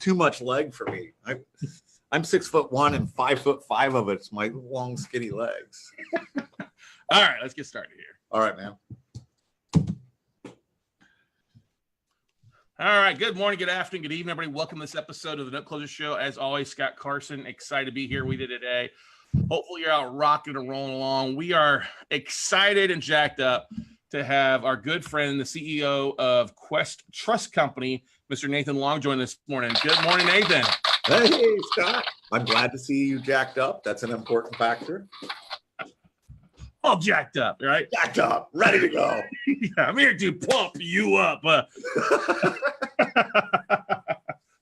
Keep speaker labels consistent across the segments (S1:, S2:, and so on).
S1: too much leg for me. I'm 6'1" and 5'5" of it's my long, skinny legs.
S2: All right, let's get started here.
S1: All right, man.
S2: All right, good morning, good afternoon, good evening, everybody. Welcome to this episode of the Note Closer Show. As always, Scott Carson, excited to be here with you today. Hopefully you're out rocking and rolling along. We are excited and jacked up to have our good friend, the CEO of Quest Trust Company, Mr. Nathan Long, join this morning. Good morning, Nathan.
S1: Hey, Scott. I'm glad to see you jacked up. That's an important factor.
S2: All jacked up, right?
S1: Jacked up, ready to go.
S2: Yeah, I'm here to pump you up.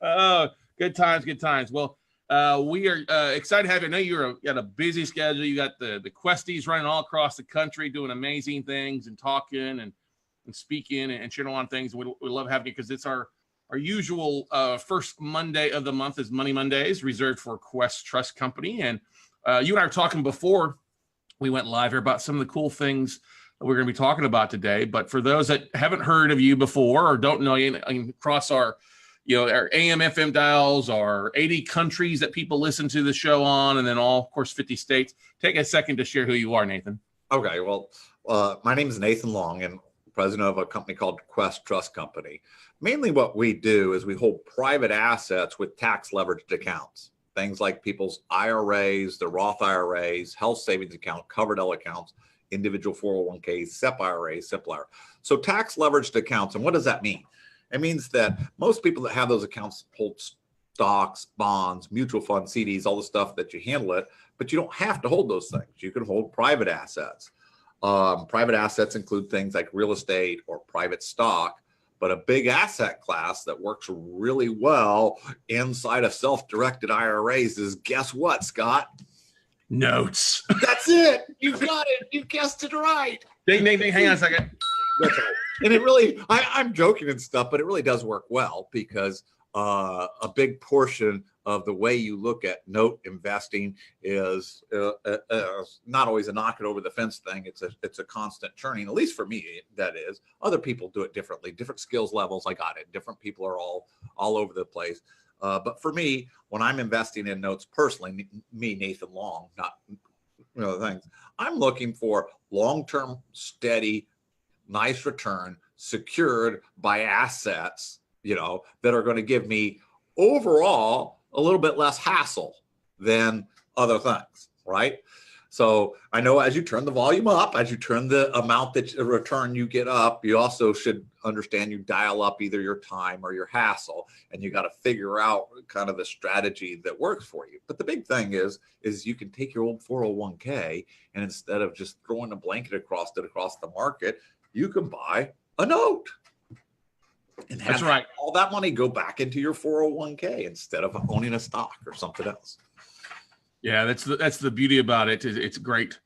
S2: Oh, good times, good times. Well, we are excited to have you. I know you got a busy schedule. You got the Questies running all across the country, doing amazing things and talking and speaking and sharing a lot of things. We love having you because it's our usual first Monday of the month is Money Mondays, reserved for Quest Trust Company. And you and I were talking before we went live here about some of the cool things that we're going to be talking about today. But for those that haven't heard of you before or don't know you across our AM, FM dials, our 80 countries that people listen to the show on, and then all, of course, 50 states, take a second to share who you are, Nathan.
S1: Okay, well, my name is Nathan Long, and president of a company called Quest Trust Company. Mainly what we do is we hold private assets with tax leveraged accounts. Things like people's IRAs, the Roth IRAs, health savings account, Coverdell accounts, individual 401ks, SEP-IRA, SEP-IRA. So tax leveraged accounts, and what does that mean? It means that most people that have those accounts hold stocks, bonds, mutual funds, CDs, all the stuff that you handle it, but you don't have to hold those things. You can hold private assets. Private assets include things like real estate or private stock, but a big asset class that works really well inside of self-directed IRAs is, guess what, Scott?
S2: Notes.
S1: That's it. You got it. You guessed it right.
S2: Ding, ding, ding. Hang on a second.
S1: That's right. And it really, I'm joking and stuff, but it really does work well because a big portion of the way you look at note investing is not always a knock it over the fence thing. It's a constant churning, at least for me, that is. Other people do it differently, different skills levels. I got it. Different people are all over the place. But for me, when I'm investing in notes personally, me, Nathan Long, not things, I'm looking for long-term, steady, nice return secured by assets, that are going to give me overall a little bit less hassle than other things, right? So I know as you turn the volume up, as you turn the amount that return you get up, you also should understand you dial up either your time or your hassle, and you got to figure out kind of the strategy that works for you. But the big thing is you can take your old 401k and instead of just throwing a blanket across the market, you can buy a note. And
S2: that's right.
S1: All that money go back into your 401k instead of owning a stock or something else.
S2: Yeah, that's the beauty about it. It's great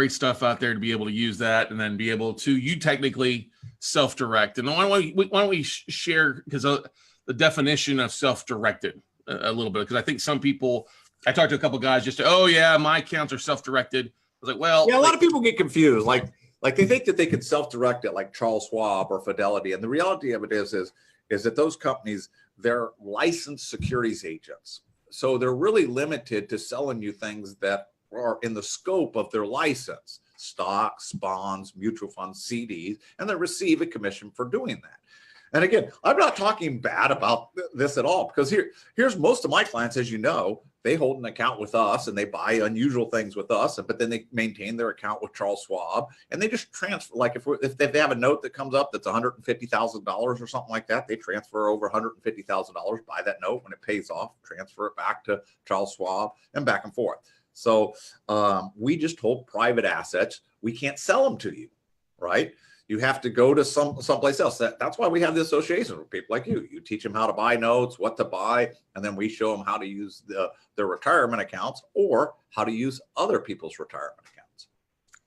S2: stuff out there to be able to use that and then be able to you technically self-direct. And why don't we share because the definition of self-directed a little bit, because I think some people, I talked to a couple of guys just my accounts are self-directed. I was like, well,
S1: yeah, a lot of people get confused. Like they think that they can self-direct it like Charles Schwab or Fidelity. And the reality of it is that those companies, they're licensed securities agents. So they're really limited to selling you things that are in the scope of their license, stocks, bonds, mutual funds, CDs, and they receive a commission for doing that. And again, I'm not talking bad about this at all because here's most of my clients, as you know, they hold an account with us and they buy unusual things with us, but then they maintain their account with Charles Schwab and they just transfer. Like if they have a note that comes up that's $150,000 or something like that, they transfer over $150,000, buy that note. When it pays off, transfer it back to Charles Schwab and back and forth. So we just hold private assets. We can't sell them to you, right? You have to go to someplace else. That's why we have the association with people like you. You teach them how to buy notes, what to buy, and then we show them how to use their retirement accounts or how to use other people's retirement accounts.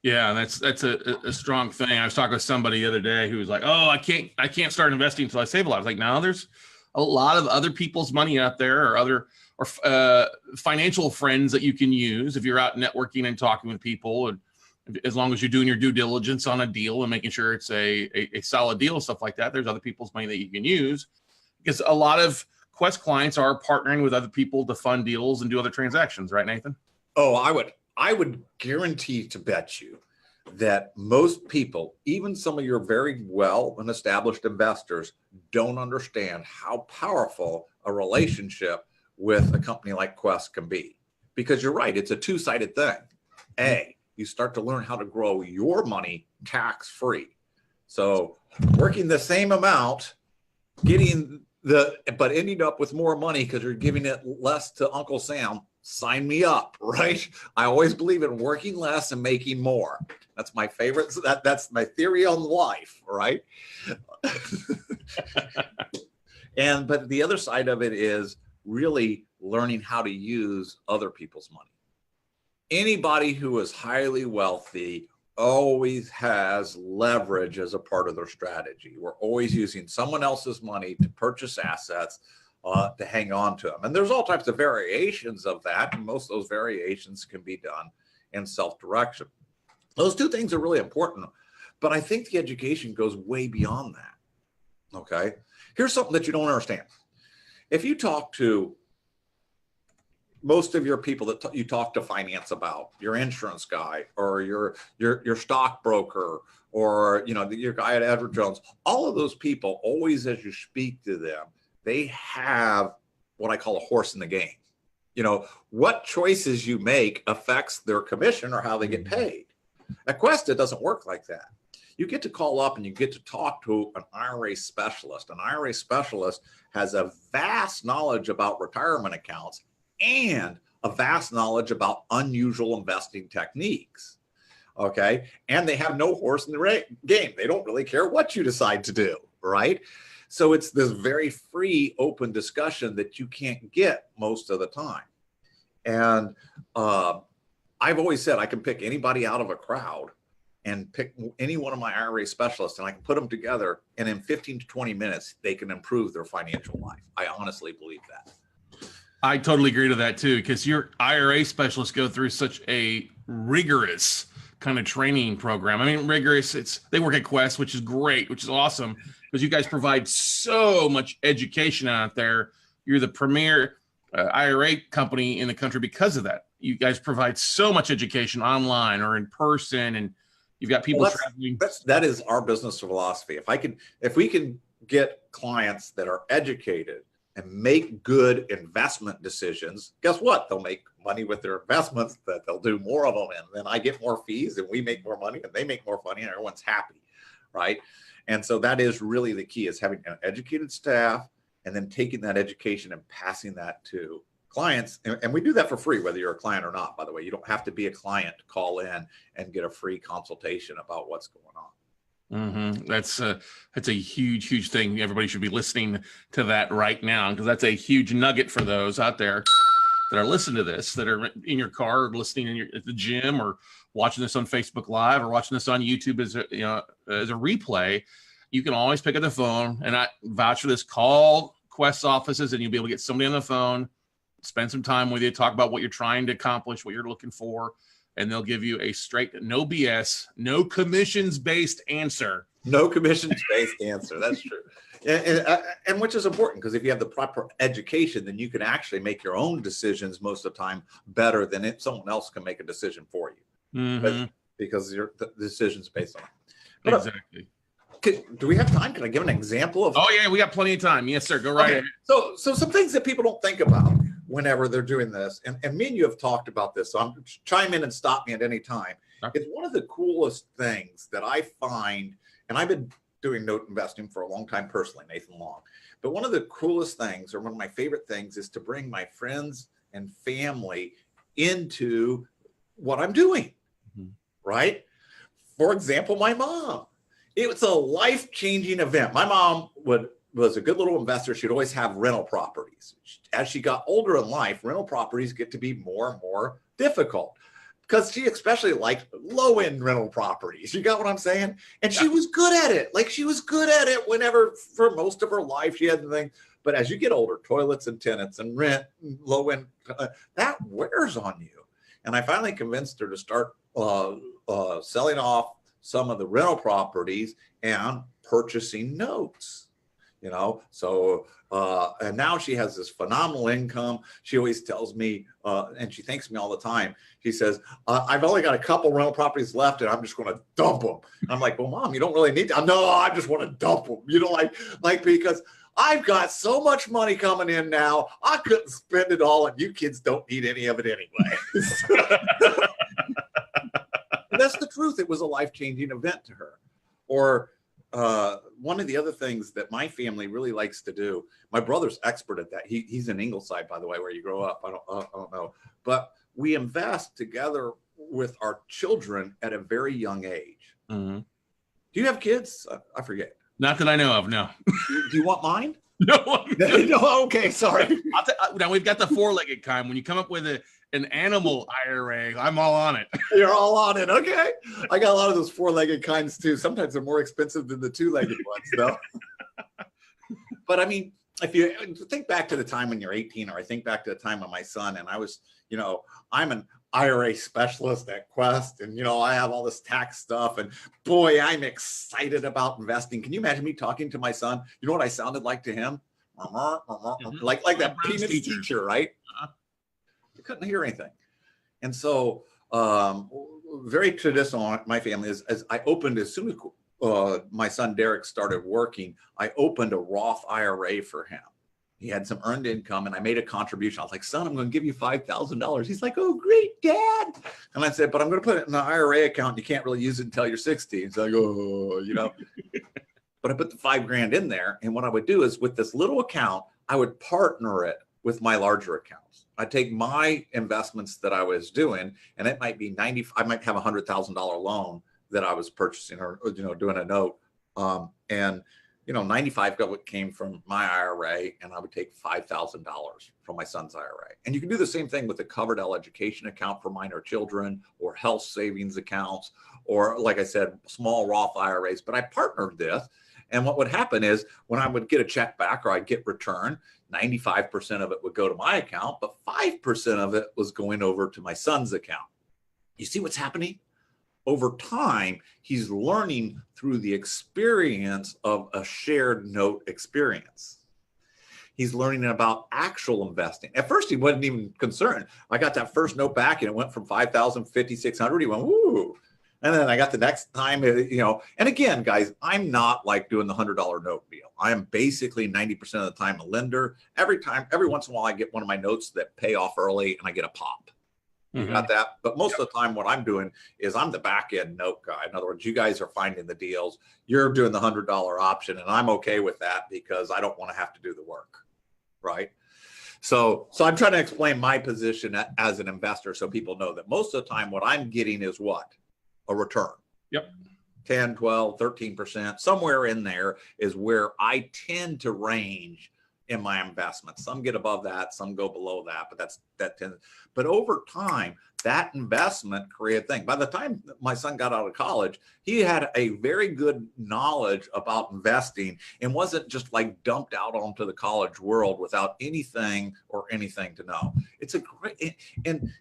S2: Yeah, that's a strong thing. I was talking with somebody the other day who was like, "Oh, I can't start investing until I save a lot." I was like, "No, there's a lot of other people's money out there, or financial friends that you can use if you're out networking and talking with people, and as long as you're doing your due diligence on a deal and making sure it's a solid deal and stuff like that. There's other people's money that you can use because a lot of Quest clients are partnering with other people to fund deals and do other transactions, right, Nathan?
S1: Oh, I would guarantee to bet you that most people, even some of your very well and established investors, don't understand how powerful a relationship with a company like Quest can be. Because you're right, it's a two-sided thing. A, you start to learn how to grow your money tax-free. So working the same amount, but ending up with more money because you're giving it less to Uncle Sam, sign me up, right? I always believe in working less and making more. That's my favorite. So that's my theory on life, right? But the other side of it is really learning how to use other people's money. Anybody who is highly wealthy always has leverage as a part of their strategy. We're always using someone else's money to purchase assets, to hang on to them. And there's all types of variations of that. And most of those variations can be done in self-direction. Those two things are really important, but I think the education goes way beyond that. Okay. Here's something that you don't understand. If you talk to most of your people that you talk to finance about, your insurance guy or your stockbroker or your guy at Edward Jones, all of those people, always as you speak to them, they have what I call a horse in the game. What choices you make affects their commission or how they get paid. At Quest, it doesn't work like that. You get to call up and you get to talk to an IRA specialist. An IRA specialist has a vast knowledge about retirement accounts and a vast knowledge about unusual investing techniques. Okay. And they have no horse in the game. They don't really care what you decide to do. Right. So it's this very free, open discussion that you can't get most of the time. And I've always said I can pick anybody out of a crowd and pick any one of my IRA specialists, and I can put them together, and in 15 to 20 minutes, they can improve their financial life. I honestly believe that.
S2: I totally agree to that too, because your IRA specialists go through such a rigorous kind of training program. I mean, rigorous, they work at Quest, which is great, which is awesome, because you guys provide so much education out there. You're the premier IRA company in the country because of that. You guys provide so much education online or in person, and you've got people traveling.
S1: That is our business philosophy. If we can get clients that are educated and make good investment decisions, guess what? They'll make money with their investments, that they'll do more of them. And then I get more fees and we make more money and they make more money and everyone's happy, right? And so that is really the key, is having an educated staff and then taking that education and passing that to clients. And we do that for free, whether you're a client or not, by the way. You don't have to be a client to call in and get a free consultation about what's going on.
S2: Mm-hmm. That's a huge thing. Everybody should be listening to that right now, because that's a huge nugget for those out there that are listening to this, that are in your car or listening at the gym or watching this on Facebook Live or watching this on YouTube as a replay. You can always pick up the phone, and I vouch for this. Call Quest offices and you'll be able to get somebody on the phone, spend some time with you, talk about what you're trying to accomplish, what you're looking for, and they'll give you a straight, no BS, no commissions-based answer.
S1: No commissions-based answer. That's true. And which is important, because if you have the proper education, then you can actually make your own decisions most of the time better than if someone else can make a decision for you. Mm-hmm. Because the decision's based on it.
S2: Exactly.
S1: Do we have time? Can I give an example of?
S2: Oh, yeah, we got plenty of time. Yes, sir. Go right ahead.
S1: So some things that people don't think about whenever they're doing this, and me and you have talked about this, so I'm chime in and stop me at any time. Okay. It's one of the coolest things that I find, and I've been doing note investing for a long time personally, Nathan Long, but one of the coolest things, or one of my favorite things, is to bring my friends and family into what I'm doing, right? For example, my mom. It was a life-changing event. My mom was a good little investor. She'd always have rental properties. As she got older in life, rental properties get to be more and more difficult, because she especially liked low-end rental properties. You got what I'm saying? And she was good at it. Like, she was good at it whenever, for most of her life, she had the thing. But as you get older, toilets and tenants and rent, low-end, that wears on you. And I finally convinced her to start selling off some of the rental properties and purchasing notes. you know? So, and now she has this phenomenal income. She always tells me, and she thanks me all the time. She says, I've only got a couple rental properties left and I'm just going to dump them. I'm like, well, Mom, you don't really need to. No, I just want to dump them. You know, like because I've got so much money coming in now, I couldn't spend it all, and you kids don't need any of it anyway. That's the truth. It was a life-changing event to her. Or one of the other things that my family really likes to do, my brother's expert at that. He's in Ingleside, by the way, where you grow up. I don't know. But we invest together with our children at a very young age. Mm-hmm. Do you have kids? I forget.
S2: Not that I know of, no.
S1: Do you want mine?
S2: No.
S1: No, okay, sorry.
S2: Now, we've got the four-legged kind. When you come up with an animal IRA, I'm all on it.
S1: You're all on it, okay. I got a lot of those four-legged kinds, too. Sometimes they're more expensive than the two-legged ones, though. But, I mean, if you think back to the time when you're 18, or I think back to the time of my son, and I was, you know, I'm an IRA specialist at Quest, and, you know, I have all this tax stuff, and boy, I'm excited about investing. Can you imagine me talking to my son? You know what I sounded like to him? Like that peanuts teacher, right? I couldn't hear anything. And so very traditional, my family is, as I opened, as soon as my son Derek started working, I opened a Roth IRA for him. He had some earned income, and I made a contribution. I was like, son, I'm going to give you $5,000. He's like, oh, great, Dad. And I said, but I'm going to put it in an IRA account. You can't really use it until you're 60. He's like, oh, you know. But I put the $5,000 in there. And what I would do is, with this little account, I would partner it with my larger accounts. I'd take my investments that I was doing, and it might be I might have a $100,000 loan that I was purchasing, or, you know, doing a note. And you know, 95 of it came from my IRA, and I would take $5,000 from my son's IRA. And you can do the same thing with the Coverdell education account for minor children, or health savings accounts, or, like I said, small Roth IRAs. But I partnered this, and what would happen is, when I would get a check back or I'd get return, 95% of it would go to my account, but 5% of it was going over to my son's account. You see what's happening? Over time, he's learning through the experience of a shared note experience. He's learning about actual investing. At first, he wasn't even concerned. I got that first note back, and it went from 5,000, 5,600. He went, woo. And then I got the next time, you know, and again, guys, I'm not like doing the $100 note deal. I am basically 90% of the time a lender. Every once in a while, I get one of my notes that pay off early, and I get a pop. You got that? But most of the time, what I'm doing is I'm the back end note guy. In other words, you guys are finding the deals. You're doing the $100 option, and I'm okay with that because I don't want to have to do the work, right? So I'm trying to explain my position as an investor, so people know that most of the time what I'm getting is what? A return.
S2: Yep.
S1: 10, 12, 13%, somewhere in there is where I tend to range in my investments. Some get above that, some go below that, but that tends. But over time, that investment created a thing. By the time my son got out of college, he had a very good knowledge about investing and wasn't just like dumped out onto the college world without anything to know. It's a great and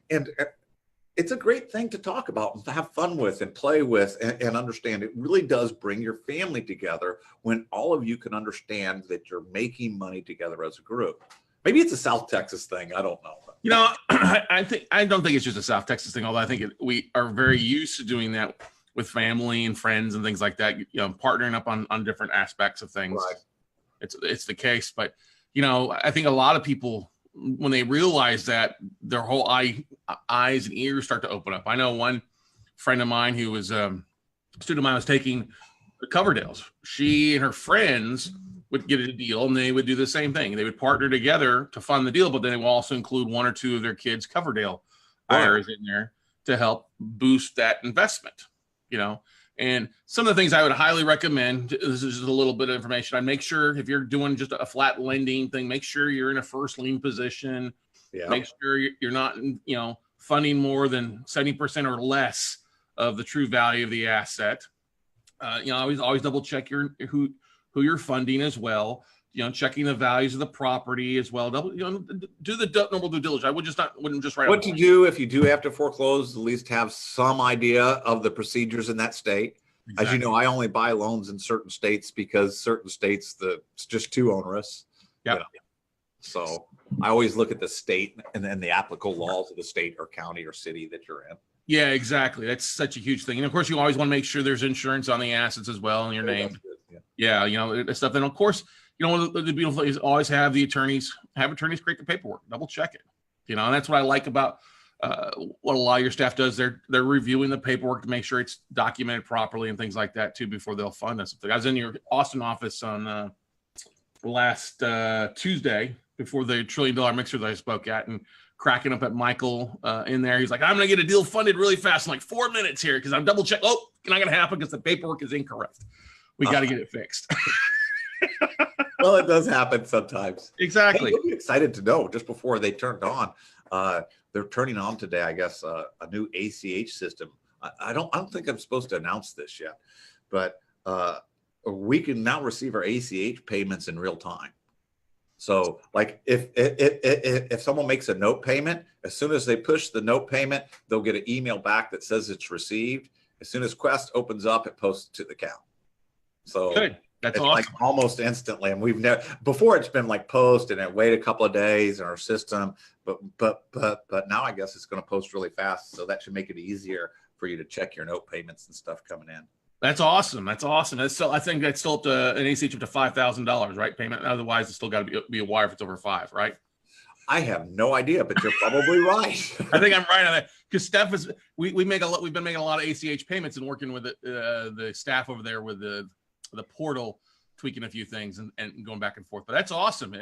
S1: it's a great thing to talk about and have fun with and play with and understand. It really does bring your family together when all of you can understand that you're making money together as a group. Maybe it's a South Texas thing. I don't know.
S2: You know, I don't think it's just a South Texas thing, although I think we are very used to doing that with family and friends and things like that, you know, partnering up on different aspects of things. Right. It's the case. But, you know, I think a lot of people, when they realize that, their whole eyes and ears start to open up. I know one friend of mine who was a student of mine was taking the Coverdells. She and her friends would get a deal, and they would do the same thing. They would partner together to fund the deal, but then they will also include one or two of their kids' Coverdell IRAs in there to help boost that investment, you know. And some of the things I would highly recommend, this is just a little bit of information. I'd make sure, if you're doing just a flat lending thing, make sure you're in a first lien position. Yeah. Make sure you're not, you know, funding more than 70% or less of the true value of the asset. You know, always double check who you're funding as well. You know, checking the values of the property as well. Do the normal due diligence. I wouldn't just write.
S1: What to do if you do have to foreclose? At least have some idea of the procedures in that state. As you know, I only buy loans in certain states because certain states it's just too onerous.
S2: Yeah.
S1: So I always look at the state and then the applicable laws of the state or county or city that you're in.
S2: Yeah, exactly. That's such a huge thing. And of course, you always want to make sure there's insurance on the assets as well and your name. Yeah, stuff. And of course, the beautiful thing is always have attorneys create the paperwork, double check it. And that's what I like about what a lot of your staff does. They're reviewing the paperwork to make sure it's documented properly and things like that too before they'll fund us. I was in your Austin office on last Tuesday before the $1 trillion mixer that I spoke at, and cracking up at Michael in there. He's like, I'm going to get a deal funded really fast in like 4 minutes here because I'm double check. Oh, not going to happen because the paperwork is incorrect. We got to get it fixed.
S1: Well, it does happen sometimes.
S2: Exactly.
S1: Hey, you'll be excited to know just before they turned on. They're turning on today, I guess, a new ACH system. I don't think I'm supposed to announce this yet, but we can now receive our ACH payments in real time. So like if someone makes a note payment, as soon as they push the note payment, they'll get an email back that says it's received. As soon as Quest opens up, it posts to the account. So
S2: good. That's awesome.
S1: Like almost instantly. And we've never before, it's been like post and it wait a couple of days in our system, but now I guess it's going to post really fast. So that should make it easier for you to check your note payments and stuff coming in.
S2: That's awesome. That's awesome. I think that's still up to an ACH up to $5,000, right? Payment. Otherwise, it's still got to be a wire if it's over 5, right?
S1: I have no idea, but you're probably right.
S2: I think I'm right on that because Steph is. We've been making a lot of ACH payments and working with the staff over there with the portal, tweaking a few things and going back and forth. But that's awesome.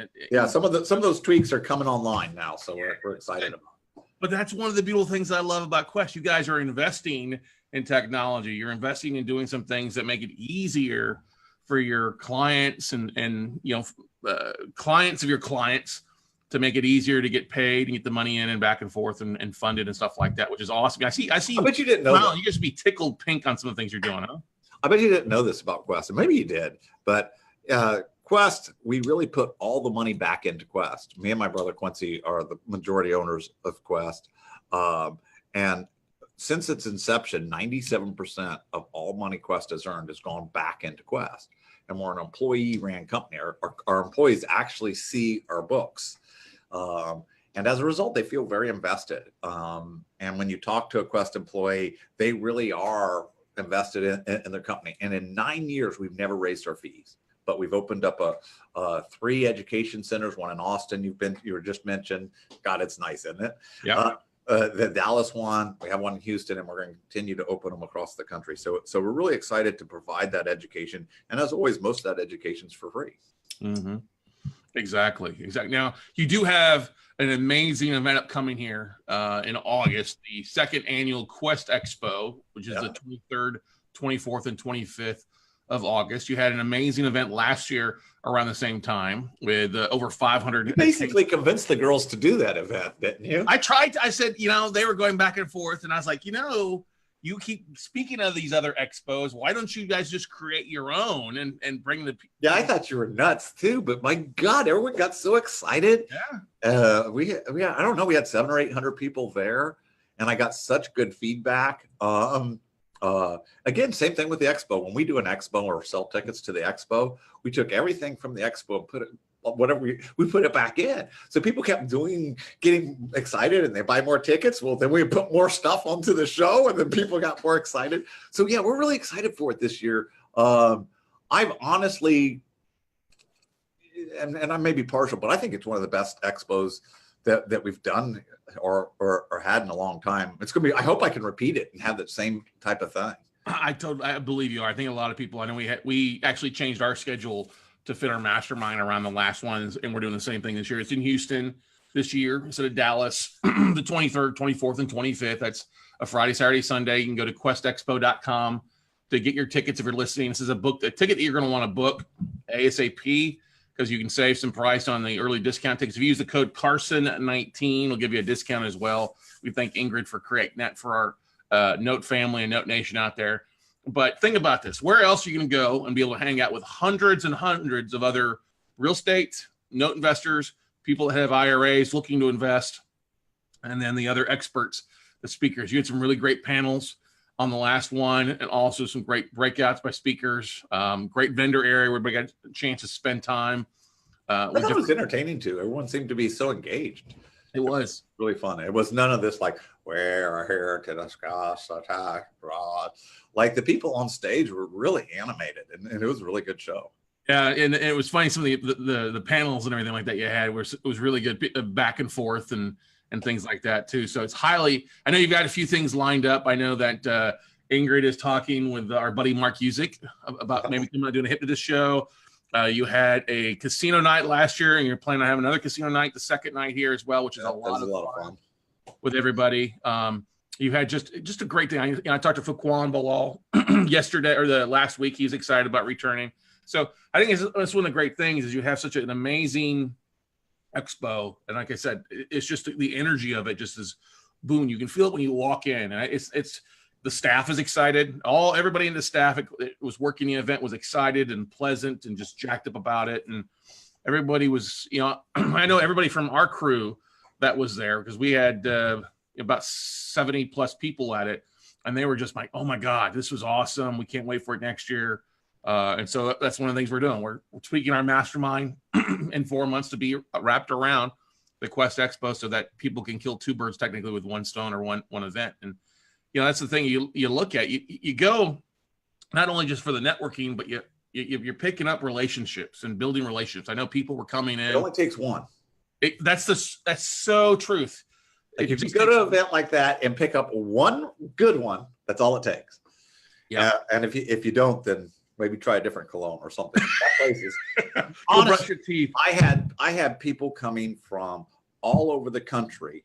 S1: Some of those tweaks are coming online now, so we're excited about it.
S2: But that's one of the beautiful things I love about Quest. You guys are investing in technology. You're investing in doing some things that make it easier for your clients and clients of your clients to make it easier to get paid and get the money in and back and forth and funded and stuff like that, which is awesome. I see. I
S1: bet you didn't know.
S2: Wow, you just be tickled pink on some of the things you're doing, huh?
S1: I bet you didn't know this about Quest, and maybe you did, but Quest, we really put all the money back into Quest. Me and my brother Quincy are the majority owners of Quest, and since its inception, 97% of all money Quest has earned has gone back into Quest. And we're an employee-ran company. Our employees actually see our books. And as a result, they feel very invested. And when you talk to a Quest employee, they really are invested in their company. And in 9 years, we've never raised our fees. But we've opened up 3 education centers, one in Austin. You were just mentioned. God, it's nice, isn't it?
S2: Yeah.
S1: The Dallas one, we have one in Houston, and we're going to continue to open them across the country. So we're really excited to provide that education. And as always, most of that education is for free.
S2: Mm-hmm. Exactly. Now, you do have an amazing event upcoming here in August, the 2nd annual Quest Expo, which is the 23rd, 24th, and 25th of August. You had an amazing event last year around the same time with over 500.
S1: You basically convinced the girls to do that event, didn't you?
S2: I tried. I said, they were going back and forth, and I was like, you keep speaking of these other expos. Why don't you guys just create your own and bring the people?
S1: Yeah, I thought you were nuts too, but my God, everyone got so excited.
S2: Yeah.
S1: We I don't know, we had 700 or 800 people there, and I got such good feedback. Again, same thing with the expo. When we do an expo or sell tickets to the expo, we took everything from the expo and put it, whatever we put it back in. So people kept getting excited, and they buy more tickets. Well, then we put more stuff onto the show, and then people got more excited. So yeah, we're really excited for it this year. I've honestly, and I may be partial, but I think it's one of the best expos that we've done or had in a long time. It's gonna be. I hope I can repeat it and have the same type of thing.
S2: I believe you are. I think a lot of people. I know we actually changed our schedule to fit our mastermind around the last ones, and we're doing the same thing this year. It's in Houston this year instead of Dallas, the 23rd, 24th, and 25th. That's a Friday, Saturday, Sunday. You can go to questexpo.com to get your tickets if you're listening. This is a ticket that you're going to want to book ASAP because you can save some price on the early discount tickets. If you use the code Carson19, we'll give you a discount as well. We thank Ingrid for creating that for our Note family and Note Nation out there. But think about this. Where else are you going to go and be able to hang out with hundreds and hundreds of other real estate, note investors, people that have IRAs looking to invest, and then the other experts, the speakers? You had some really great panels. on the last one, and also some great breakouts by speakers. Great vendor area where we got a chance to spend time.
S1: I thought it was entertaining too. Everyone seemed to be so engaged.
S2: It was
S1: really fun. It was none of this like, we're here to discuss a tax fraud. Like the people on stage were really animated, and it was a really good show.
S2: Yeah, and it was funny. Some of the panels and everything like that you had it was really good, back and forth and things like that too. So it's highly. I know you've got a few things lined up. I know that Ingrid is talking with our buddy Mark Usick about maybe coming out doing a hypnotist show. You had a casino night last year, and you're planning on having another casino night the second night here as well, which is a lot of fun with everybody. You had just a great thing. I talked to Fuquan Bilal yesterday or the last week. He's excited about returning. So I think it's one of the great things is you have such an amazing expo, and like I said, it's just the energy of it just is boom. You can feel it when you walk in, and it's the staff is excited. Everybody in the staff it was working the event was excited and pleasant and just jacked up about it, and everybody was, I know everybody from our crew that was there because we had about 70 plus people at it, and they were just like, oh my God, this was awesome. We can't wait for it next year. And so that's one of the things we're doing. We're tweaking our mastermind in 4 months to be wrapped around the Quest Expo so that people can kill two birds technically with one stone or one event. And, that's the thing you look at. You go not only just for the networking, but you're picking up relationships and building relationships. I know people were coming in.
S1: It only takes one.
S2: That's so truth.
S1: Like if you go to an event like that and pick up one good one, that's all it takes. Yeah. And if you don't, then maybe try a different cologne or something. Places. Honestly, brush your teeth. I had people coming from all over the country,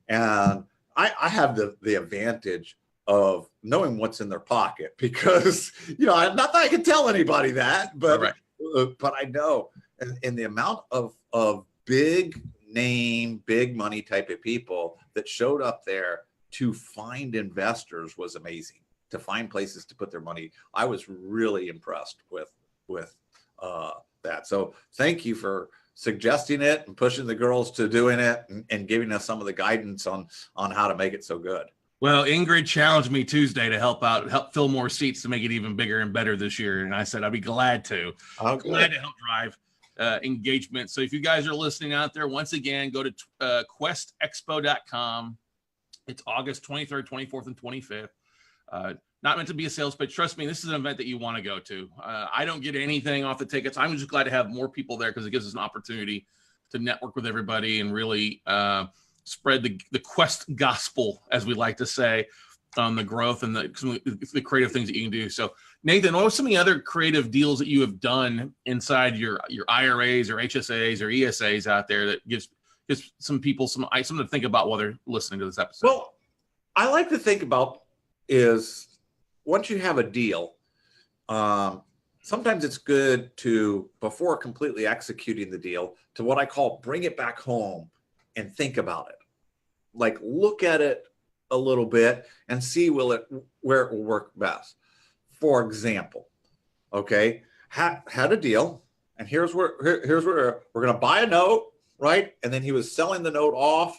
S1: and I have the advantage of knowing what's in their pocket because not that I can tell anybody that, but right. But I know, and the amount of big name, big money type of people that showed up there to find investors was amazing. To find places to put their money, I was really impressed with that. So thank you for suggesting it and pushing the girls to doing it and giving us some of the guidance on how to make it so good.
S2: Well, Ingrid challenged me Tuesday to help fill more seats to make it even bigger and better this year, and I said I'd be glad to. Glad to help drive engagement. So if you guys are listening out there, once again, go to questexpo.com. It's August 23rd, 24th, and 25th. Not meant to be a sales pitch. Trust me, this is an event that you want to go to. I don't get anything off the tickets. I'm just glad to have more people there because it gives us an opportunity to network with everybody and really spread the Quest gospel, as we like to say, on the growth and the creative things that you can do. So, Nathan, what are some of the other creative deals that you have done inside your IRAs or HSAs or ESAs out there that gives some people something to think about while they're listening to this episode?
S1: Well, I like to think about is once you have a deal, sometimes it's good to, before completely executing the deal, to what I call bring it back home and think about it. Like look at it a little bit and see where it will work best. For example, okay, had a deal, and here's where we're going to buy a note, right? And then he was selling the note off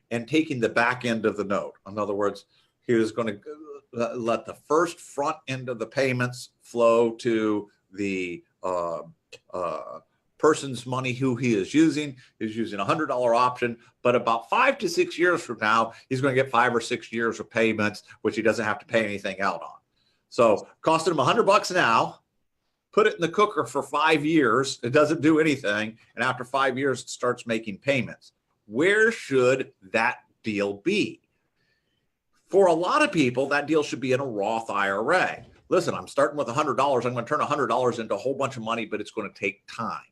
S1: and taking the back end of the note. In other words, he was going to let the first front end of the payments flow to the person's money who he is using. He's using a $100 option, but about 5 to 6 years from now, he's going to get 5 or 6 years of payments, which he doesn't have to pay anything out on. So costing him $100 now, put it in the cooker for 5 years. It doesn't do anything. And after 5 years, it starts making payments. Where should that deal be? For a lot of people, that deal should be in a Roth IRA. Listen, I'm starting with $100. I'm going to turn $100 into a whole bunch of money, but it's going to take time.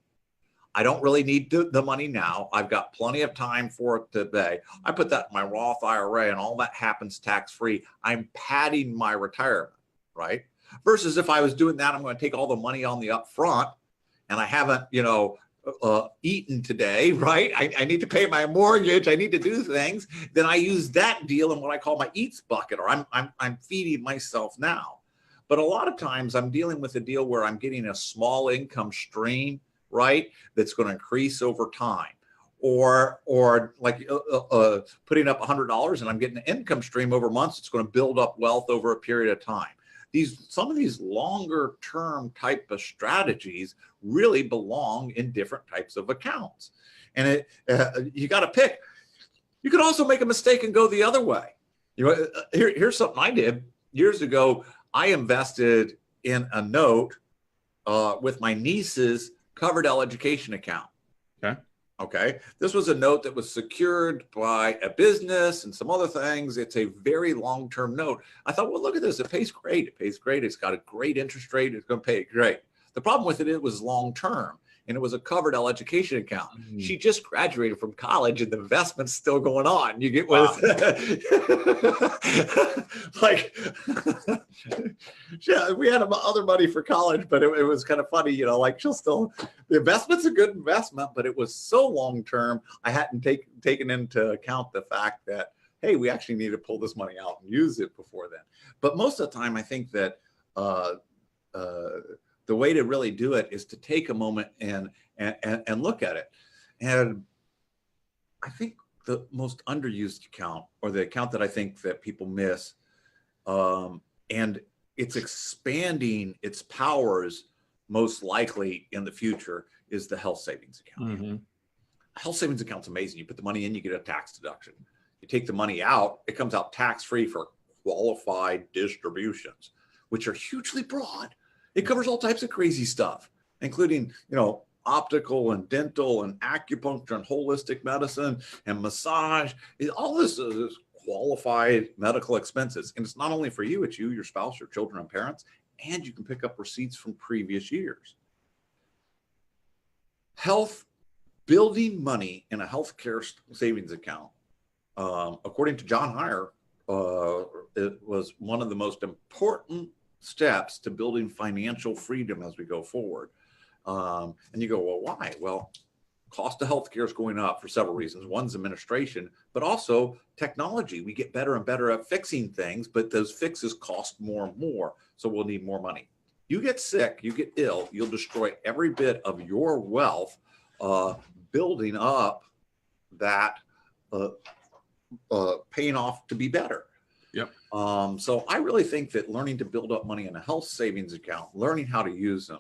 S1: I don't really need the money now. I've got plenty of time for it today. I put that in my Roth IRA and all that happens tax-free. I'm padding my retirement, right? Versus if I was doing that, I'm going to take all the money on the upfront and I haven't, eaten today, right? I need to pay my mortgage. I need to do things. Then I use that deal in what I call my eats bucket, or I'm feeding myself now. But a lot of times I'm dealing with a deal where I'm getting a small income stream, right? That's going to increase over time. or like putting up $100 and I'm getting an income stream over months. It's going to build up wealth over a period of time. Some of these longer term type of strategies really belong in different types of accounts. And you got to pick. You could also make a mistake and go the other way. Here's something I did years ago. I invested in a note with my niece's Coverdell education account. Okay. This was a note that was secured by a business and some other things. It's a very long-term note. I thought, well, look at this. It pays great. It pays great. It's got a great interest rate. It's going to pay great. The problem with it was long-term, and it was a Coverdell education account. She just graduated from college and the investment's still going on. You get what like, yeah, we had other money for college, but it was kind of funny, like the investment's a good investment, but it was so long-term. I hadn't taken into account the fact that, hey, we actually need to pull this money out and use it before then. But most of the time, I think that the way to really do it is to take a moment and look at it. And I think the most underused account, or the account that I think that people miss, and it's expanding its powers most likely in the future, is the health savings account. Health savings account's amazing. You put the money in, you get a tax deduction. You take the money out, it comes out tax-free for qualified distributions, which are hugely broad. It covers all types of crazy stuff, including, optical and dental and acupuncture and holistic medicine and massage. All this is qualified medical expenses. And it's not only for you, it's you, your spouse, your children, and parents. And you can pick up receipts from previous years. Building money in a healthcare savings account, according to John Heyer, it was one of the most important steps to building financial freedom as we go forward. And you go, well, why? Well, cost of healthcare is going up for several reasons. One's administration, but also technology. We get better and better at fixing things, but those fixes cost more and more. So we'll need more money. You get sick, you get ill, you'll destroy every bit of your wealth building up that paying off to be better.
S2: Yep.
S1: So I really think that learning to build up money in a health savings account, learning how to use them,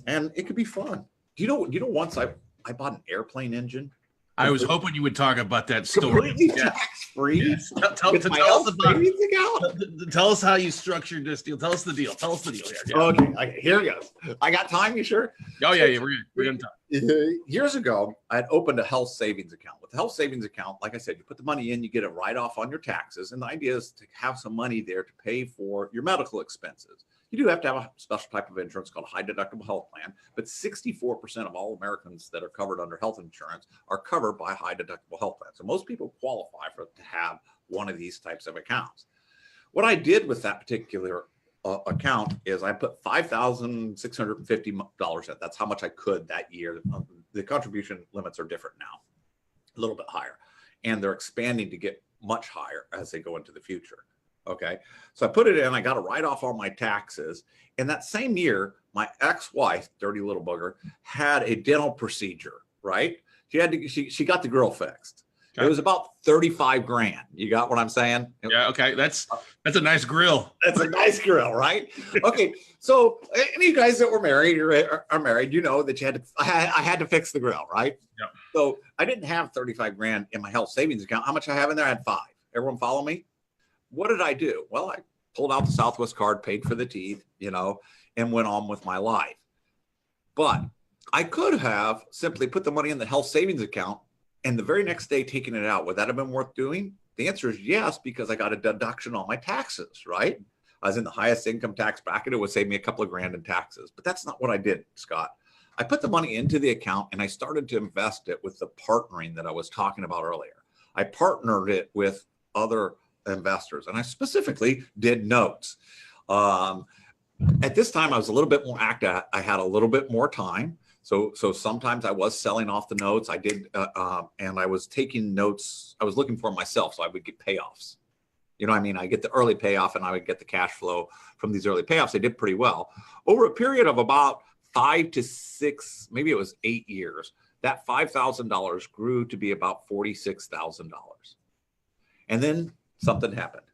S1: and it could be fun. Do you know? Once I bought an airplane engine.
S2: I was hoping you would talk about that story.
S1: Completely tax-free.
S2: Yes. Tell us about. Tell us how you structured this deal. Tell us the deal. Tell us the deal here. Yeah.
S1: Okay, here we go. I got time. You sure?
S2: Oh yeah. We're gonna talk.
S1: Years ago, I had opened a health savings account. With the health savings account, like I said, you put the money in, you get a write-off on your taxes, and the idea is to have some money there to pay for your medical expenses. You do have to have a special type of insurance called a high deductible health plan, but 64% of all Americans that are covered under health insurance are covered by a high deductible health plan. So most people qualify to have one of these types of accounts. What I did with that particular account is I put $5,650 in. That's how much I could that year. The contribution limits are different now, a little bit higher, and they're expanding to get much higher as they go into the future. Okay. So I put it in, I got to write off all my taxes. And that same year, my ex-wife, dirty little booger, had a dental procedure, right? She got the grill fixed. Okay. It was about 35 grand. You got what I'm saying?
S2: Yeah. Okay. That's a nice grill.
S1: That's a nice grill, right? Okay. So any of you guys that were married or are married, you know that I had to fix the grill, right?
S2: Yeah.
S1: So I didn't have 35 grand in my health savings account. How much I have in there? I had 5. Everyone follow me? What did I do? Well, I pulled out the Southwest card, paid for the teeth, and went on with my life. But I could have simply put the money in the health savings account and the very next day taking it out. Would that have been worth doing? The answer is yes, because I got a deduction on my taxes, right? I was in the highest income tax bracket. It would save me a couple of grand in taxes. But that's not what I did, Scott. I put the money into the account and I started to invest it with the partnering that I was talking about earlier. I partnered it with other investors, and I specifically did notes. At this time, I was a little bit more active. I had a little bit more time. So sometimes I was selling off the notes. I did, and I was taking notes. I was looking for myself, so I would get payoffs. You know what I mean? I get the early payoff, and I would get the cash flow from these early payoffs. I did pretty well. Over a period of about 5 to 6, maybe it was 8 years, that $5,000 grew to be about $46,000. And then something happened.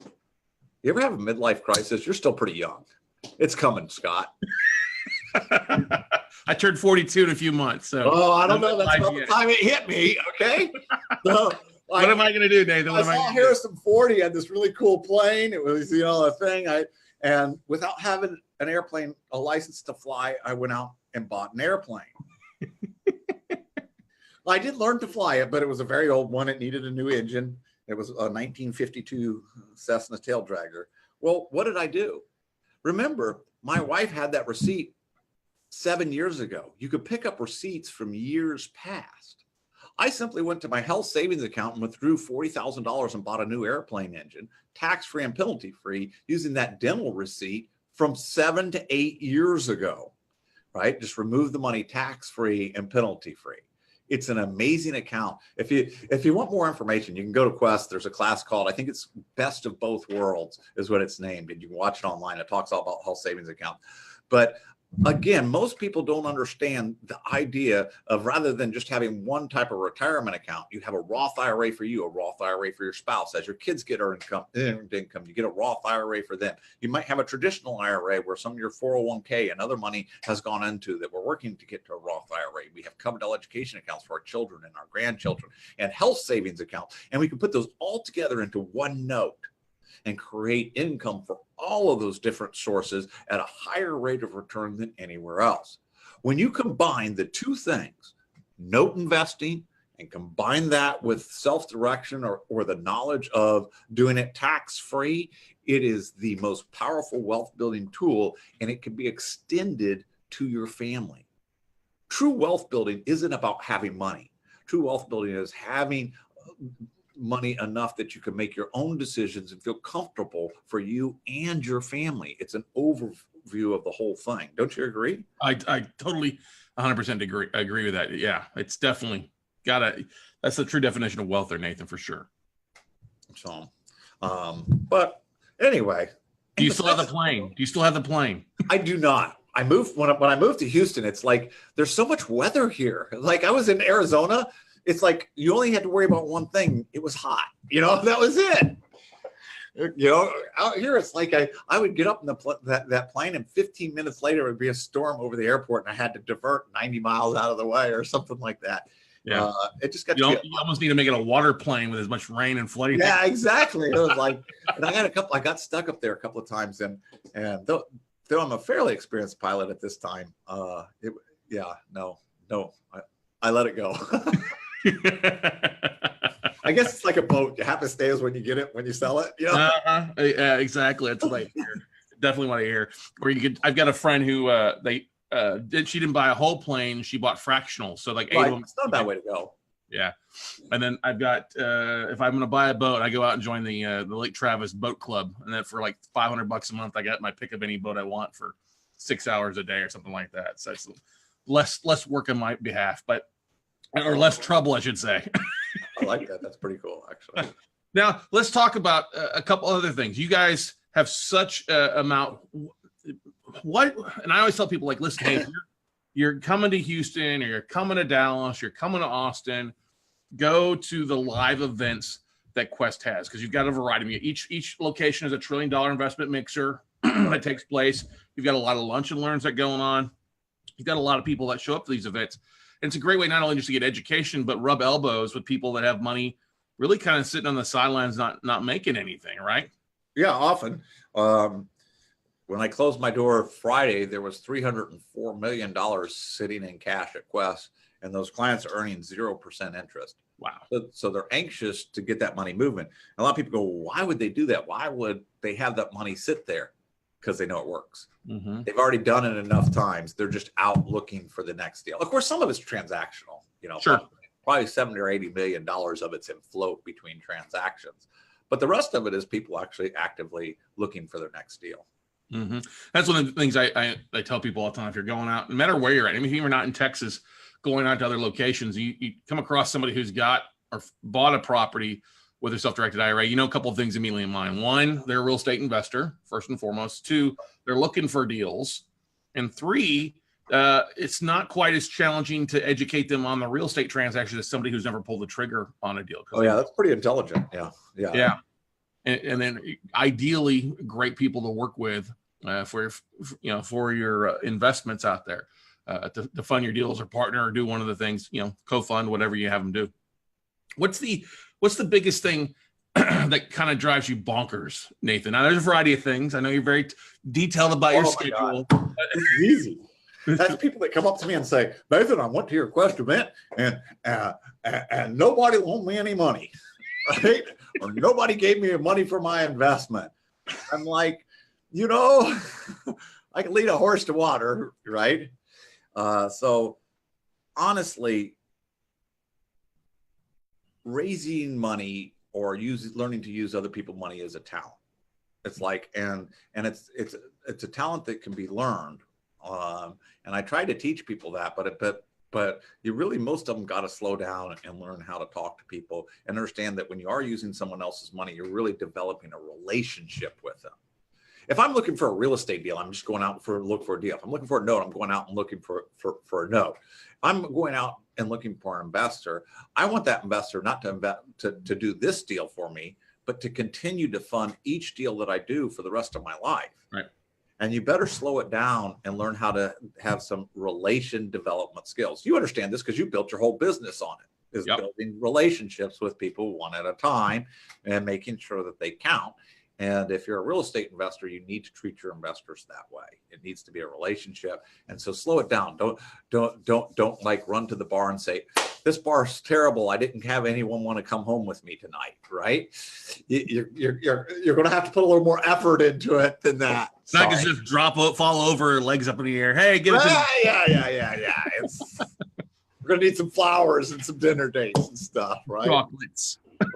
S1: You ever have a midlife crisis? You're still pretty young. It's coming, Scott.
S2: I turned 42 in a few months. So
S1: I don't know. That's about the time it hit me. Okay. So,
S2: what am I going to do, Nathan?
S1: I saw Harrison Ford. He had this really cool plane. It was, a thing. And without having an airplane, a license to fly, I went out and bought an airplane. I did learn to fly it, but it was a very old one. It needed a new engine. It was a 1952 Cessna tail dragger. Well, what did I do? Remember, my wife had that receipt 7 years ago. You could pick up receipts from years past. I simply went to my health savings account and withdrew $40,000 and bought a new airplane engine, tax-free and penalty-free, using that dental receipt from 7 to 8 years ago, right? Just remove the money tax-free and penalty-free. It's an amazing account. If you want more information, you can go to Quest. There's a class called, I think it's Best of Both Worlds is what it's named. And you can watch it online. It talks all about health savings account. But again, most people don't understand the idea of, rather than just having one type of retirement account, you have a Roth IRA for you, a Roth IRA for your spouse. As your kids get earned income, you get a Roth IRA for them. You might have a traditional IRA where some of your 401k and other money has gone into that we're working to get to a Roth IRA. We have Coverdell education accounts for our children and our grandchildren and health savings accounts. And we can put those all together into one note and create income for all of those different sources at a higher rate of return than anywhere else. When you combine the two things, note investing, and combine that with self-direction or the knowledge of doing it tax-free, it is the most powerful wealth building tool, and it can be extended to your family. True wealth building isn't about having money. True wealth building is having money enough that you can make your own decisions and feel comfortable for you and your family. It's an overview of the whole thing. Don't you agree?
S2: I totally 100% agree with that. Yeah, it's definitely that's the true definition of wealth there, Nathan, for sure.
S1: So, but anyway.
S2: Do you still have the plane? Do you still have the plane?
S1: I do not. I moved when I moved to Houston, it's like, there's so much weather here. Like I was in Arizona. It's like you only had to worry about one thing. It was hot. That was it. Out here, it's like I would get up in that plane and 15 minutes later, it would be a storm over the airport and I had to divert 90 miles out of the way or something like that.
S2: Yeah.
S1: It just got
S2: you almost need to make it a water plane with as much rain and flooding.
S1: Yeah, exactly. It was like, and I got stuck up there a couple of times and though I'm a fairly experienced pilot at this time, I let it go. I guess it's like a boat. You have to stay as when you get it, when you sell it.
S2: Yeah, exactly. That's what I hear. Definitely what I hear. Or I've got a friend who she didn't buy a whole plane. She bought fractional. So like 8 of them.
S1: It's not a bad way to go.
S2: Yeah. And then I've got, if I'm going to buy a boat, I go out and join the Lake Travis Boat Club. And then for like $500 a month, I got my pick of any boat I want for 6 hours a day or something like that. So it's less work on my behalf, or less trouble, I should say.
S1: I like that. That's pretty cool, actually.
S2: Now, let's talk about a couple other things. You guys have such amount. And I always tell people, like, listen, hey, you're coming to Houston or you're coming to Dallas, you're coming to Austin, go to the live events that Quest has, because you've got a variety. Each location is $1 trillion investment mixer that takes place. You've got a lot of lunch and learns that going on. You've got a lot of people that show up to these events. And it's a great way not only just to get education, but rub elbows with people that have money really kind of sitting on the sidelines, not making anything, right?
S1: Yeah, often. When I closed my door Friday, there was $304 million sitting in cash at Quest, and those clients are earning 0% interest.
S2: Wow.
S1: So they're anxious to get that money moving. And a lot of people go, why would they do that? Why would they have that money sit there? Because they know it works. Mm-hmm. They've already done it enough times. They're just out looking for the next deal. Of course, some of it's transactional.
S2: Sure.
S1: Probably $70 or $80 million of it's in float between transactions. But the rest of it is people actually actively looking for their next deal.
S2: Mm-hmm. That's one of the things I tell people all the time. If you're going out, no matter where you're at, I mean, if you're not in Texas, going out to other locations, you come across somebody who's got or bought a property with a self-directed IRA, a couple of things immediately in mind. One, they're a real estate investor, first and foremost. Two, they're looking for deals. And three, It's not quite as challenging to educate them on the real estate transaction as somebody who's never pulled the trigger on a deal.
S1: Oh yeah, that's pretty intelligent. Yeah.
S2: And then ideally, great people to work with for your investments out there, to fund your deals or partner or do one of the things, co-fund, whatever you have them do. What's the biggest thing that kind of drives you bonkers, Nathan? Now, there's a variety of things. I know you're very detailed about your schedule.
S1: It's easy. That's people that come up to me and say, Nathan, I went to your Quest event and nobody loaned me any money, right? Or nobody gave me money for my investment. I'm like, I can lead a horse to water, right? So honestly, raising money or learning to use other people's money is a talent. It's like, and it's a talent that can be learned. And I try to teach people that, but you really, most of them got to slow down and learn how to talk to people and understand that when you are using someone else's money, you're really developing a relationship with them. If I'm looking for a real estate deal, I'm just going out look for a deal. If I'm looking for a note, I'm going out and looking for a note. If I'm going out and looking for an investor, I want that investor not to do this deal for me, but to continue to fund each deal that I do for the rest of my life.
S2: Right.
S1: And you better slow it down and learn how to have some relation development skills. You understand this because you built your whole business on it, is building relationships with people one at a time and making sure that they count. And if you're a real estate investor, you need to treat your investors that way. It needs to be a relationship. And so slow it down. Don't like run to the bar and say, this bar's terrible. I didn't have anyone want to come home with me tonight, right? You're going to have to put a little more effort into it than that.
S2: It's not just fall over, legs up in the air. Hey, give it to me.
S1: Yeah. We're going to need some flowers and some dinner dates and stuff, right?
S2: Chocolates.
S1: Right.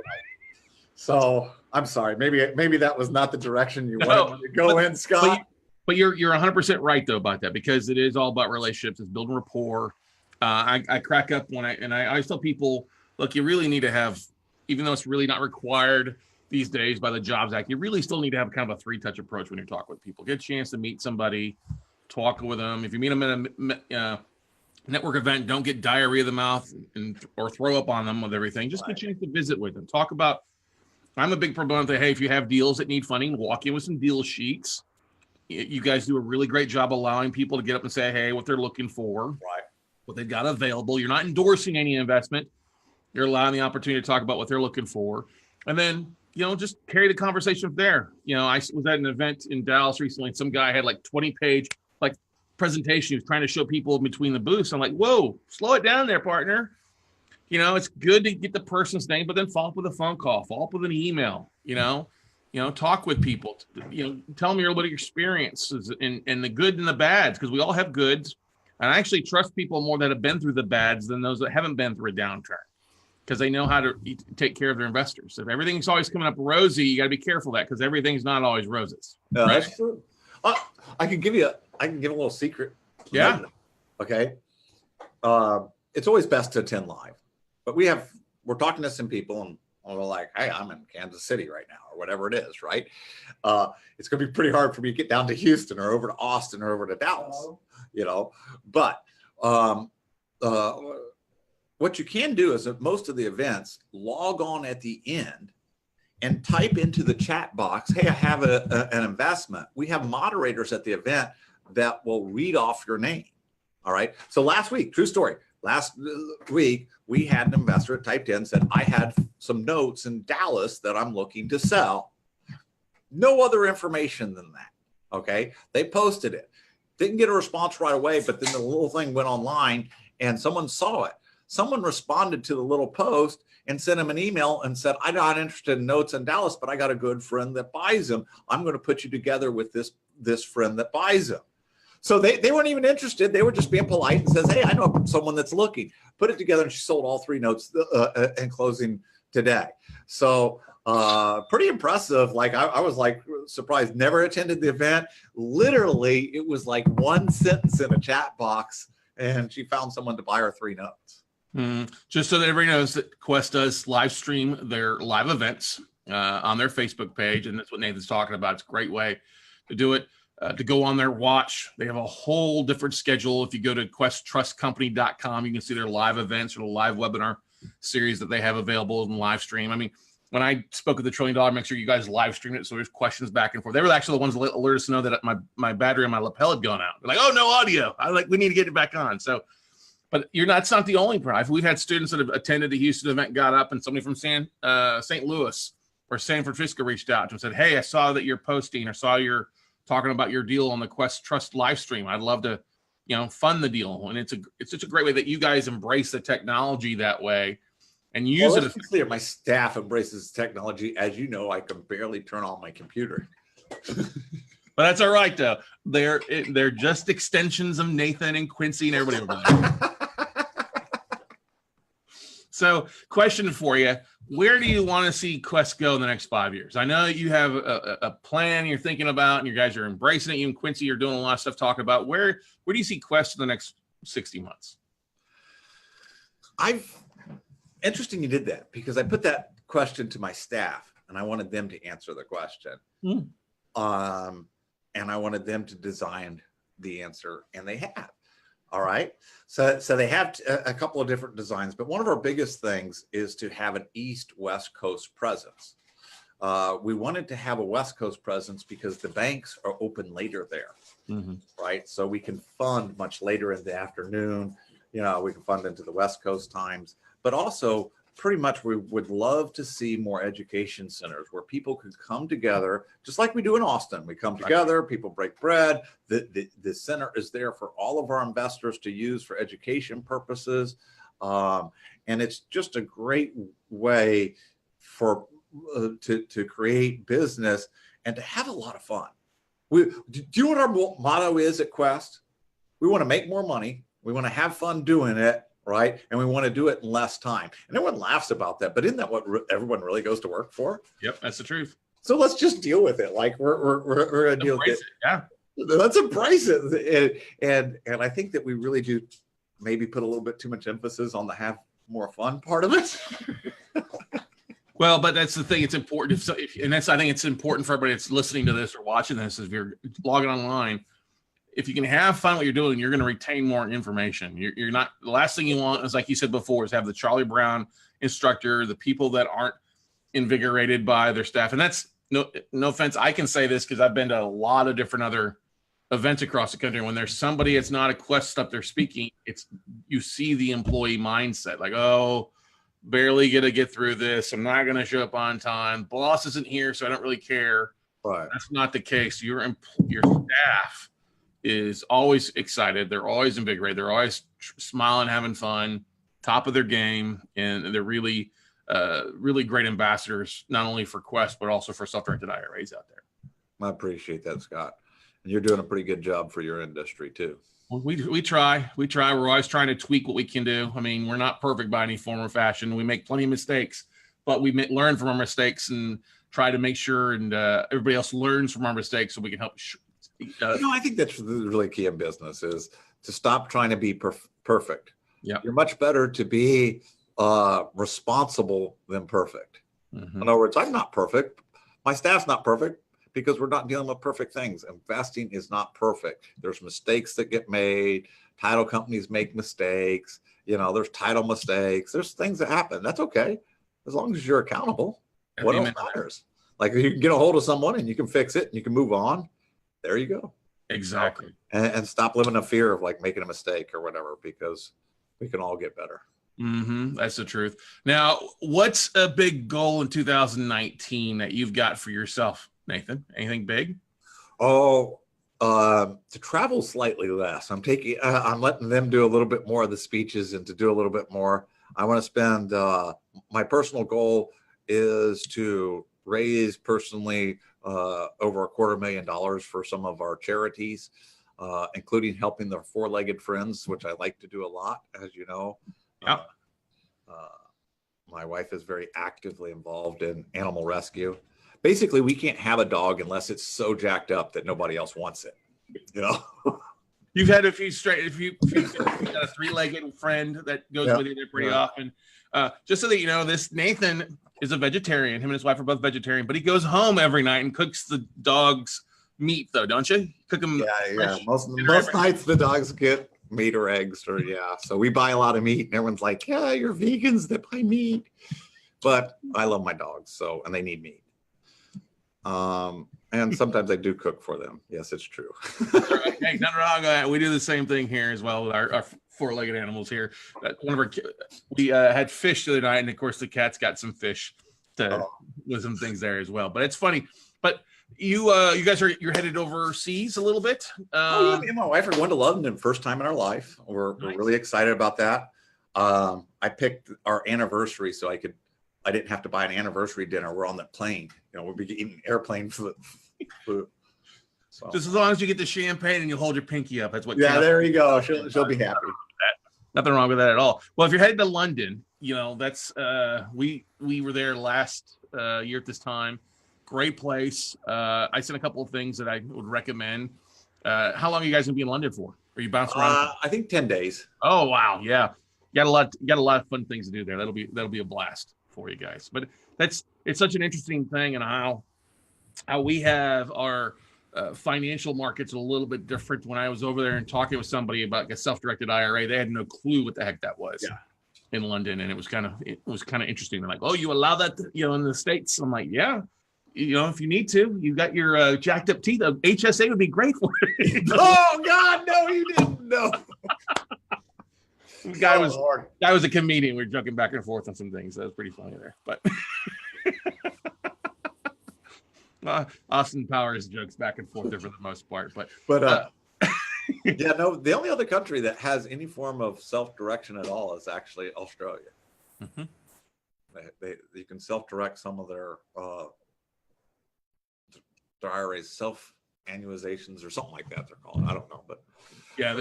S1: So I'm sorry. Maybe that was not the direction you wanted to go in, Scott.
S2: But you're 100% right though about that, because it is all about relationships. It's building rapport. I crack up when I always tell people, look, you really need to have, even though it's really not required these days by the Jobs Act, you really still need to have kind of a 3-touch approach when you're talking with people. Get a chance to meet somebody, talk with them. If you meet them at a network event, don't get diarrhea of the mouth or throw up on them with everything. Just get a chance to visit with them. Talk about, I'm a big proponent that, hey, if you have deals that need funding, walk in with some deal sheets. You guys do a really great job allowing people to get up and say, hey, what they're looking for,
S1: right? What
S2: they've got available. You're not endorsing any investment. You're allowing the opportunity to talk about what they're looking for. And then, just carry the conversation up there. I was at an event in Dallas recently, and some guy had like 20-page presentation. He was trying to show people in between the booths. I'm like, whoa, slow it down there, partner. It's good to get the person's name, but then follow up with a phone call, follow up with an email, talk with people, tell them a little bit of your experiences and the good and the bads, because we all have goods. And I actually trust people more that have been through the bads than those that haven't been through a downturn, because they know how to take care of their investors. If everything's always coming up rosy, you got to be careful of that, because everything's not always roses.
S1: No, right? That's true. I can give a little secret.
S2: Yeah.
S1: Okay. It's always best to attend live, but we're talking to some people and we're like, hey, I'm in Kansas City right now, or whatever it is, right? It's going to be pretty hard for me to get down to Houston or over to Austin or over to Dallas, but what you can do is at most of the events, log on at the end and type into the chat box, hey, I have an investment. We have moderators at the event that will read off your name. All right. So last week, true story, last week, we had an investor that typed in, said, I had some notes in Dallas that I'm looking to sell. No other information than that. Okay. They posted it. Didn't get a response right away, but then the little thing went online and someone saw it. Someone responded to the little post and sent him an email and said, I'm not interested in notes in Dallas, but I got a good friend that buys them. I'm going to put you together with this friend that buys them. So they weren't even interested. They were just being polite and says, hey, I know someone that's looking. Put it together, and she sold all 3 notes in closing today. So pretty impressive. I was surprised. Never attended the event. Literally, it was like one sentence in a chat box, and she found someone to buy her 3 notes.
S2: Just so that everybody knows that Quest does live stream their live events on their Facebook page, and that's what Nathan's talking about. It's a great way to do it. to go on their watch. They have a whole different schedule. If you go to questtrustcompany.com, you can see their live events or the live webinar series that they have available in live stream. I mean, when I spoke at the $1 trillion, make sure you guys live stream it so there's questions back and forth. They were actually the ones that alert us to know that my battery on my lapel had gone out. They're like, oh, no audio. We need to get it back on. So, but it's not the only prize. We've had students that have attended the Houston event, got up, and somebody from St. Louis or San Francisco reached out to them and said, hey, I saw that you're posting or saw you're talking about your deal on the Quest Trust live stream. I'd love to, fund the deal. And it's such a great way that you guys embrace the technology that way and use it.
S1: It's clear my staff embraces technology. As you know, I can barely turn on my computer.
S2: But that's all right, though. They're just extensions of Nathan and Quincy and everybody over there. So, question for you: where do you want to see Quest go in the next 5 years? I know you have a plan you're thinking about, and you guys are embracing it. You and Quincy are doing a lot of stuff talking about where do you see Quest in the next 60 months?
S1: Interesting you did that, because I put that question to my staff, and I wanted them to answer the question. And I wanted them to design the answer, and they have. All right. So they have a couple of different designs, but one of our biggest things is to have an East-West Coast presence. We wanted to have a West Coast presence because the banks are open later there, right? So we can fund much later in the afternoon. We can fund into the West Coast times, but also pretty much we would love to see more education centers where people could come together, just like we do in Austin. We come together, people break bread. The center is there for all of our investors to use for education purposes. And it's just a great way for to create business and to have a lot of fun. Do you know what our motto is at Quest? We want to make more money. We want to have fun doing it. Right. And we want to do it in less time. And everyone laughs about that. But isn't that what everyone really goes to work for?
S2: Yep. That's the truth.
S1: So let's just deal with it. Like we're going to deal with it.
S2: Yeah.
S1: Let's embrace it. And I think that we really do maybe put a little bit too much emphasis on the have more fun part of it.
S2: Well, but that's the thing. It's important. I think it's important for everybody that's listening to this or watching this, if you're logging online. If you can have fun what you're doing, you're going to retain more information. You're not, the last thing you want is, like you said before, is have the Charlie Brown instructor, the people that aren't invigorated by their staff. And that's no offense. I can say this because I've been to a lot of different other events across the country. When there's somebody that's not a Quest up there speaking, you see the employee mindset, like, oh, barely going to get through this. I'm not going to show up on time. Boss isn't here, so I don't really care.
S1: Right.
S2: That's not the case. Your staff is always excited. They're always invigorated. They're always smiling, having fun, top of their game. And they're really, really great ambassadors, not only for Quest, but also for self-directed IRAs out there.
S1: I appreciate that, Scott. And you're doing a pretty good job for your industry too.
S2: We try. We're always trying to tweak what we can do. I mean, we're not perfect by any form or fashion. We make plenty of mistakes, but we learn from our mistakes and try to make sure and everybody else learns from our mistakes so we can help.
S1: I think that's really key in business, is to stop trying to be perfect.
S2: Yeah,
S1: you're much better to be responsible than perfect. In other words, I'm not perfect. My staff's not perfect because we're not dealing with perfect things. Investing is not perfect. There's mistakes that get made. Title companies make mistakes. There's title mistakes. There's things that happen. That's okay, as long as you're accountable. What else matters? Like, you can get a hold of someone and you can fix it and you can move on. There you go.
S2: Exactly.
S1: And stop living in fear of like making a mistake or whatever, because we can all get better.
S2: That's the truth. Now, what's a big goal in 2019 that you've got for yourself, Nathan? Anything big?
S1: To travel slightly less. I'm letting them do a little bit more of the speeches and to do a little bit more. I want to spend, my personal goal is to raise personally over $250,000 for some of our charities, including helping the four-legged friends, which I like to do a lot, as you know.
S2: Yeah.
S1: My wife is very actively involved in animal rescue. Basically, we can't have a dog unless it's so jacked up that nobody else wants it.
S2: You've had a few you got a three-legged friend that goes with you there pretty often. Just so that you know, this Nathan is a vegetarian. Him and his wife are both vegetarian, but he goes home every night and cooks the dogs meat though, don't you? Cook them.
S1: Yeah. Most nights the dogs get meat or eggs, or so we buy a lot of meat, and everyone's like, yeah, you're vegans that buy meat, but I love my dogs, and they need meat. And sometimes I do cook for them. Yes, it's true.
S2: Right. Hey, nothing wrong with that. We do the same thing here as well with our four-legged animals here. We had fish the other night, and of course the cats got some fish with some things there as well. But it's funny. But you guys you're headed overseas a little bit.
S1: Me and my wife are going to London, first time in our life. We're really excited about that. I picked our anniversary so I didn't have to buy an anniversary dinner. We're on the plane. We'll be eating airplane food. So.
S2: Just as long as you get the champagne and you hold your pinky up, that's what.
S1: Yeah, there you go. She'll be happy.
S2: Nothing wrong with that at all. Well, if you're headed to London, that's we were there last year at this time. Great place. I sent a couple of things that I would recommend. How long are you guys gonna be in London for? Are you bouncing around?
S1: I think 10 days.
S2: Oh wow, yeah. You got a lot of fun things to do there. That'll be a blast for you guys. But it's such an interesting thing, and how we have our financial markets a little bit different. When I was over there and talking with somebody about a self-directed IRA, they had no clue what the heck that was in London, and it was kind of interesting. They're like, "Oh, you allow that, in the States?" I'm like, "Yeah, if you need to, you got your jacked up teeth. HSA would be great for it."
S1: Oh God, no, you didn't know.
S2: Guy was a comedian. We were joking back and forth on some things. That was pretty funny there, but. Austin Powers jokes back and forth there for the most part, but
S1: the only other country that has any form of self-direction at all is actually Australia.
S2: Mm-hmm.
S1: You can self-direct some of their IRAs, self-annuizations or something like that they're called. I don't know, but
S2: yeah,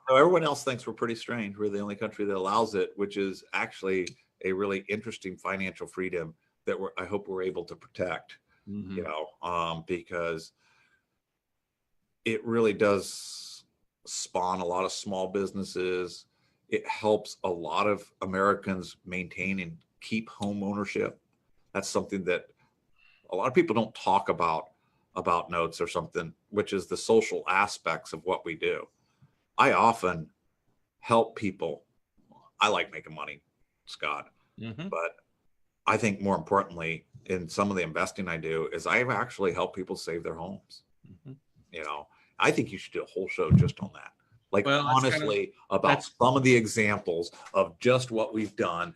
S1: everyone else thinks we're pretty strange. We're the only country that allows it, which is actually a really interesting financial freedom that I hope we're able to protect. Mm-hmm. Because it really does spawn a lot of small businesses. It helps a lot of Americans maintain and keep home ownership. That's something that a lot of people don't talk about notes or something, which is the social aspects of what we do. I often help people. I like making money, Scott,
S2: mm-hmm.
S1: but I think more importantly, in some of the investing I do, is I've actually helped people save their homes.
S2: Mm-hmm.
S1: I think you should do a whole show just on that. Honestly, about some of the examples of just what we've done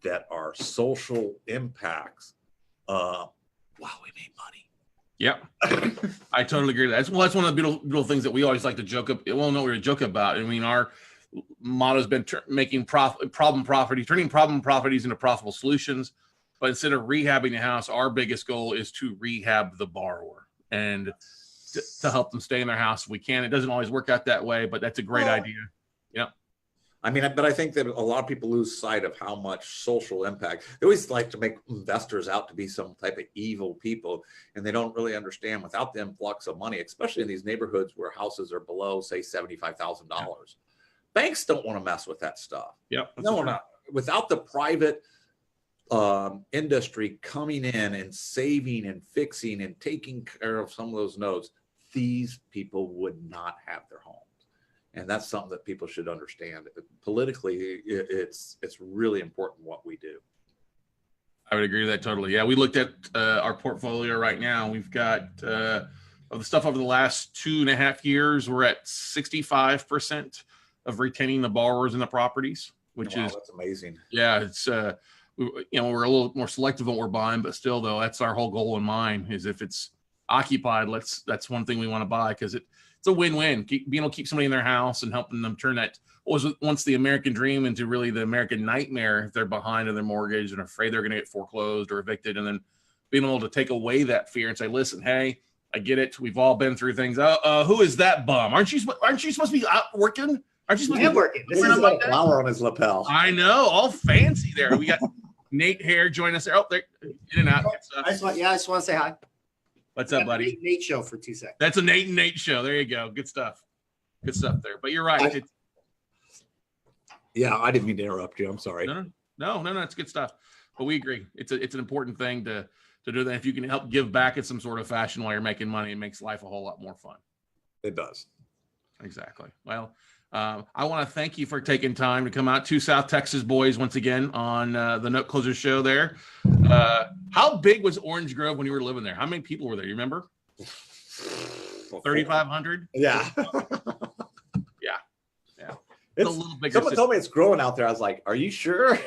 S1: that are social impacts. Wow, we made money.
S2: Yep. I totally agree with that. That's one of the beautiful things that we always like to joke about. Well, no, we're joking about. I mean, our motto has been turning problem properties into profitable solutions. But instead of rehabbing the house, our biggest goal is to rehab the borrower and to help them stay in their house if we can. It doesn't always work out that way, but that's a great idea. Yeah.
S1: But I think that a lot of people lose sight of how much social impact. They always like to make investors out to be some type of evil people, and they don't really understand without the influx of money, especially in these neighborhoods where houses are below, say, $75,000. Yeah. Banks don't want to mess with that stuff.
S2: Yeah.
S1: No, without the private industry coming in and saving and fixing and taking care of some of those notes, these people would not have their homes. And that's something that people should understand. Politically, it's really important what we do.
S2: I would agree with that totally. Yeah, we looked at our portfolio right now. We've got of the stuff over the last 2.5 years, we're at 65% of retaining the borrowers in the properties, which is
S1: that's amazing.
S2: Yeah, it's we're a little more selective on what we're buying, but still, though, that's our whole goal in mind. Is if it's occupied, that's one thing we want to buy, because it's a win-win. Being able to keep somebody in their house and helping them turn that what was once the American dream into really the American nightmare if they're behind on their mortgage and afraid they're going to get foreclosed or evicted, and then being able to take away that fear and say, "Listen, hey, I get it. We've all been through things. Who is that bum? Aren't you supposed to be out working? Aren't you supposed to be
S1: working? This is a flower on his lapel.
S2: I know, all fancy there. We got Nate Hare join us there. Oh, there, in and out.
S3: I just want to say hi.
S2: What's up, buddy?
S3: Nate show for 2 seconds.
S2: That's a Nate and Nate show. There you go. Good stuff. Good stuff there. But you're right.
S1: Yeah, I didn't mean to interrupt you. I'm sorry.
S2: No, it's good stuff. But we agree. It's an important thing to do that. If you can help give back in some sort of fashion while you're making money, it makes life a whole lot more fun.
S1: It does.
S2: Exactly. Well, I want to thank you for taking time to come out, two South Texas boys, once again on the Note Closer show there. How big was Orange Grove when you were living there? How many people were there? You remember? 3,500?
S1: Yeah.
S2: Yeah.
S1: It's
S2: a little bigger.
S1: Someone told me it's growing out there. I was like, are you sure?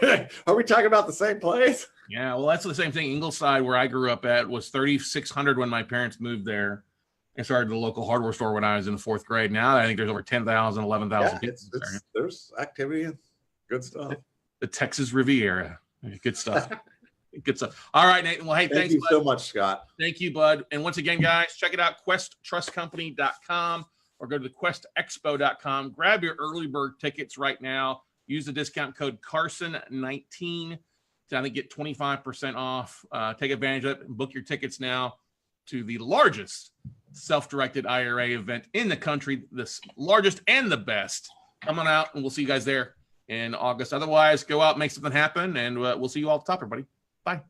S1: Are we talking about the same place?
S2: Yeah, well, that's the same thing. Ingleside, where I grew up at, was 3,600 when my parents moved there and started the local hardware store when I was in the 4th grade. Now I think there's over 10,000, 11,000 people.
S1: There's activity and good stuff.
S2: The Texas Riviera. Good stuff. Good stuff. All right, Nathan. Well, hey,
S1: thank you so much, Scott.
S2: Thank you, bud. And once again, guys, check it out, questtrustcompany.com or go to the questexpo.com. Grab your early bird tickets right now. Use the discount code Carson19 to, I think, get 25% off. Take advantage of it and book your tickets now to the largest self-directed IRA event in the country, the largest and the best. Come on out, and we'll see you guys there in August. Otherwise, go out, make something happen, and we'll see you all at the top, everybody. Bye.